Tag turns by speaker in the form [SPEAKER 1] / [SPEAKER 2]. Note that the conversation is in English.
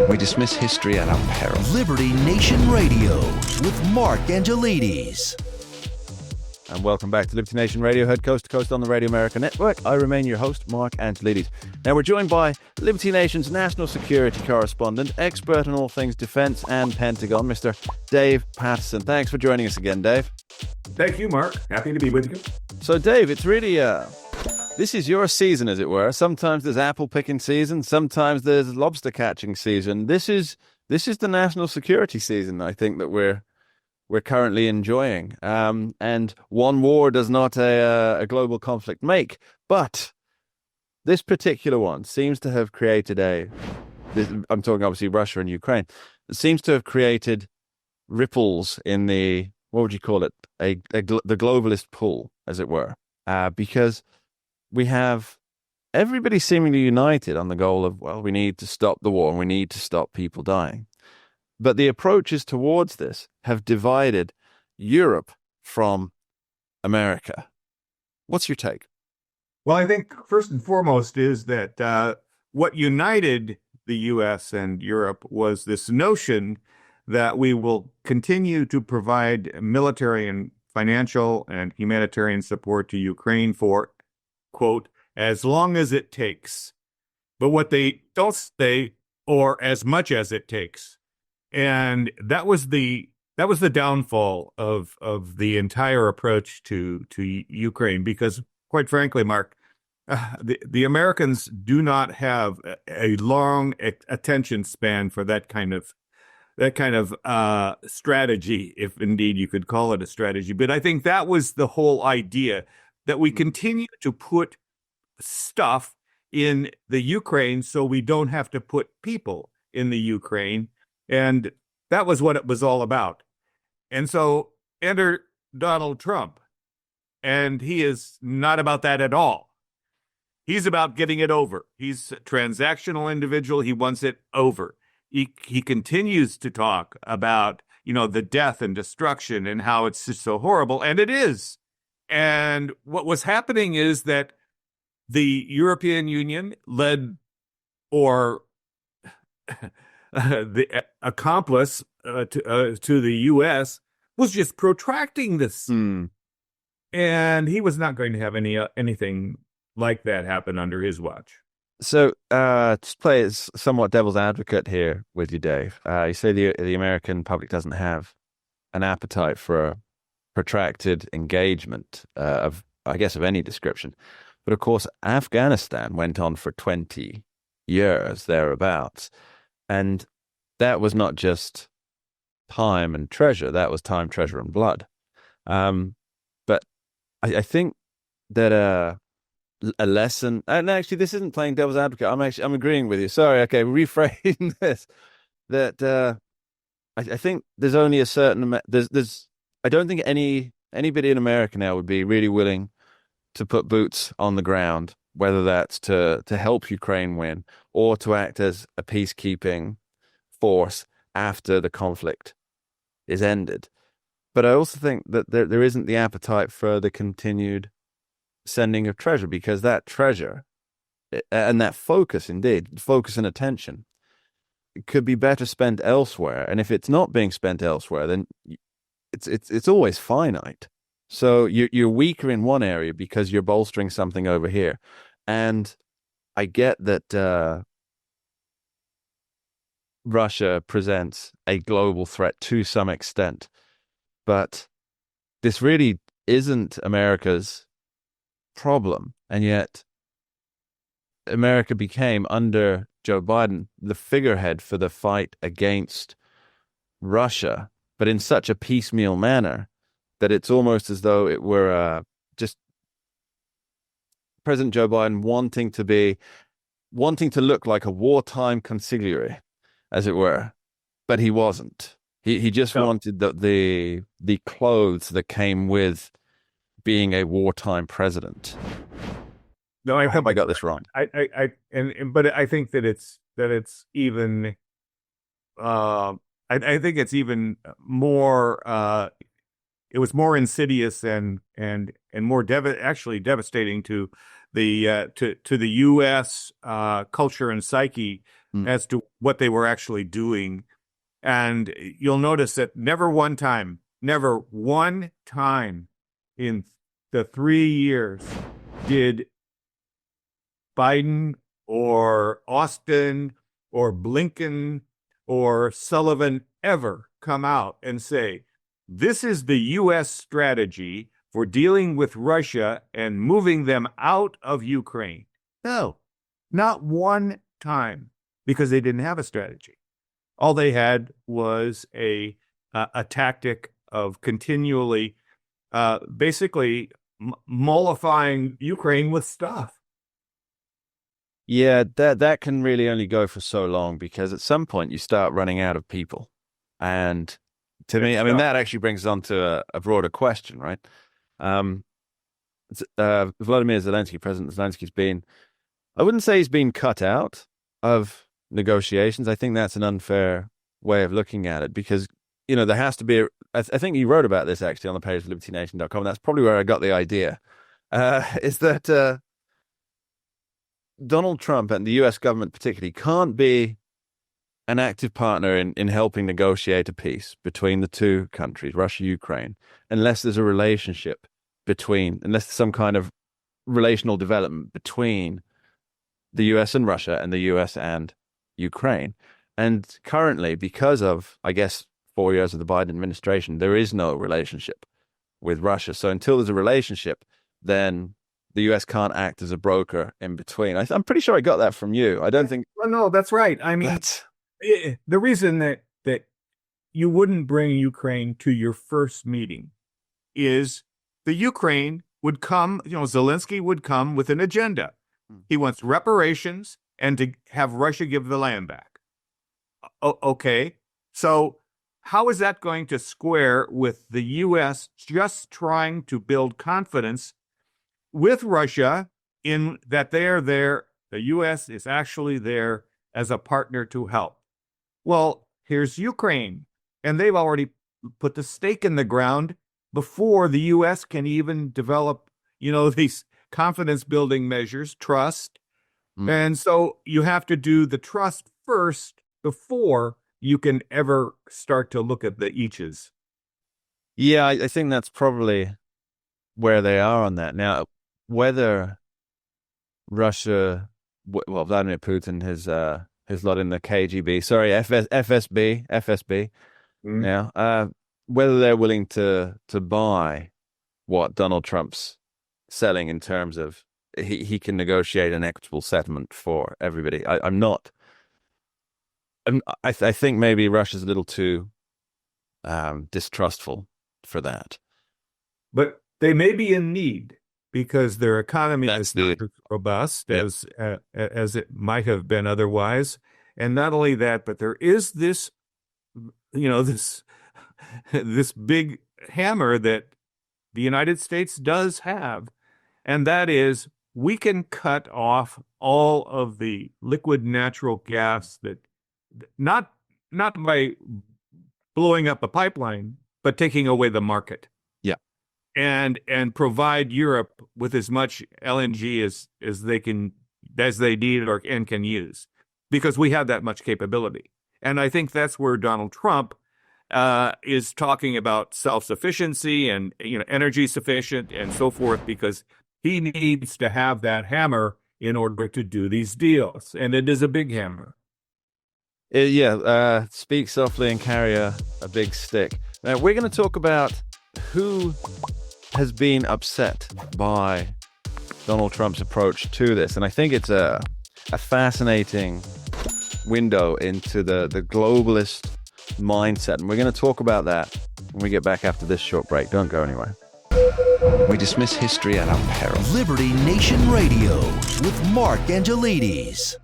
[SPEAKER 1] We dismiss history at our peril.
[SPEAKER 2] Liberty Nation Radio with Mark Angelides.
[SPEAKER 3] And welcome back to Liberty Nation Radio, heard coast to coast on the Radio America Network. I remain your host, Mark Angelides. Now, we're joined by Liberty Nation's national security correspondent, expert on all things defense and Pentagon, Mr. Dave Patterson. Thanks for joining us again, Dave.
[SPEAKER 4] Thank you, Mark. Happy to be with you.
[SPEAKER 3] So, Dave, it's really, this is your season, as it were. Sometimes there's apple picking season. Sometimes there's lobster catching season. This is the national security season, I think, that we're currently enjoying. And one war does not a global conflict make. But this particular one seems to have created I'm talking obviously Russia and Ukraine, it seems to have created ripples in the, what would you call it, the globalist pool, as it were. Because we have everybody seemingly united on the goal of, well, we need to stop the war and we need to stop people dying. But the approaches towards this have divided Europe from America. What's your take?
[SPEAKER 4] Well, I think first and foremost is that what united the U.S. and Europe was this notion that we will continue to provide military and financial and humanitarian support to Ukraine for, quote, as long as it takes. But what they don't say, or as much as it takes. And that was the downfall of the entire approach to Ukraine, because quite frankly, Mark, the Americans do not have a long attention span for that kind of strategy, if indeed you could call it a strategy. But I think that was the whole idea, that we continue to put stuff in the Ukraine so we don't have to put people in the Ukraine. And that was what it was all about. And so enter Donald Trump. And he is not about that at all. He's about getting it over. He's a transactional individual. He wants it over. He continues to talk about, the death and destruction and how it's just so horrible. And it is. And what was happening is that the European Union led, or the accomplice to the U.S. was just protracting this. And he was not going to have anything like that happen under his watch.
[SPEAKER 3] So, to play as somewhat devil's advocate here with you, Dave, you say the American public doesn't have an appetite for a protracted engagement of any description. But of course, Afghanistan went on for 20 years, thereabouts. And that was not just time and treasure, that was time, treasure, and blood. But I think that a lesson, and actually this isn't playing devil's advocate, I'm agreeing with you. Sorry, okay, rephrasing this. That I think there's only a certain amount, I don't think anybody in America now would be really willing to put boots on the ground, whether that's to help Ukraine win or to act as a peacekeeping force after the conflict is ended. But I also think that there isn't the appetite for the continued sending of treasure, because that treasure and that focus and attention could be better spent elsewhere. And if it's not being spent elsewhere, then it's always finite. So you're weaker in one area because you're bolstering something over here. And I get that Russia presents a global threat to some extent, but this really isn't America's problem. And yet America became, under Joe Biden, the figurehead for the fight against Russia, but in such a piecemeal manner that it's almost as though it were just President Joe Biden wanting to look like a wartime consigliere, as it were, but he wasn't. He just wanted the clothes that came with being a wartime president.
[SPEAKER 4] No, I
[SPEAKER 3] hope I got this wrong.
[SPEAKER 4] But I think that it's even. I think it's even more. It was more insidious and more actually devastating to the U.S. Culture and psyche as to what they were actually doing. And you'll notice that never one time in the 3 years did Biden or Austin or Blinken or Sullivan ever come out and say, this is the U.S. strategy for dealing with Russia and moving them out of Ukraine. No, not one time, because they didn't have a strategy. All they had was a tactic of continually, basically mollifying Ukraine with stuff.
[SPEAKER 3] Yeah, that can really only go for so long, because at some point you start running out of people. And to me, I mean, that actually brings us on to a broader question, right? Vladimir Zelensky, President Zelensky's been, I wouldn't say he's been cut out of negotiations. I think that's an unfair way of looking at it, because, you know, there has to be, I think you wrote about this actually on the page of libertynation.com. That's probably where I got the idea, is that Donald Trump and the U.S. government particularly can't be an active partner in helping negotiate a peace between the two countries, Russia, Ukraine, unless there's a relationship unless there's some kind of relational development between the U.S. and Russia and the U.S. and Ukraine. And currently, because of, I guess, 4 years of the Biden administration, there is no relationship with Russia. So until there's a relationship, then the U.S. can't act as a broker in between. I'm pretty sure I got that from you. I don't think...
[SPEAKER 4] Well, no, that's right. I mean, the reason that you wouldn't bring Ukraine to your first meeting is the Ukraine would come, Zelensky would come with an agenda. He wants reparations and to have Russia give the land back. Okay, so how is that going to square with the U.S. just trying to build confidence with Russia in that they're there, the U.S. is actually there as a partner to help? Well, here's Ukraine, and they've already put the stake in the ground before the U.S. can even develop, these confidence-building measures, trust. And so you have to do the trust first before you can ever start to look at the eaches.
[SPEAKER 3] Yeah, I think that's probably where they are on that. Now, whether Russia, Vladimir Putin, his lot in the KGB, sorry, FSB, now, whether they're willing to buy what Donald Trump's selling in terms of he can negotiate an equitable settlement for everybody. I think maybe Russia's a little too distrustful for that.
[SPEAKER 4] But they may be in need because their economy is not as robust as it might have been otherwise. And not only that, but there is this, this big hammer that the United States does have, and that is we can cut off all of the liquid natural gas that not by blowing up a pipeline, but taking away the market.
[SPEAKER 3] Yeah.
[SPEAKER 4] And provide Europe with as much LNG as they need and can use, because we have that much capability. And I think that's where Donald Trump is talking about self-sufficiency and energy sufficient and so forth, because he needs to have that hammer in order to do these deals, and it is a big hammer.
[SPEAKER 3] Speak softly and carry a big stick. Now, we're going to talk about who has been upset by Donald Trump's approach to this, and I think it's a fascinating window into the globalist mindset, and we're going to talk about that when we get back after this short break. Don't go anywhere.
[SPEAKER 1] We dismiss history at our peril.
[SPEAKER 2] Liberty Nation Radio with Mark Angelides.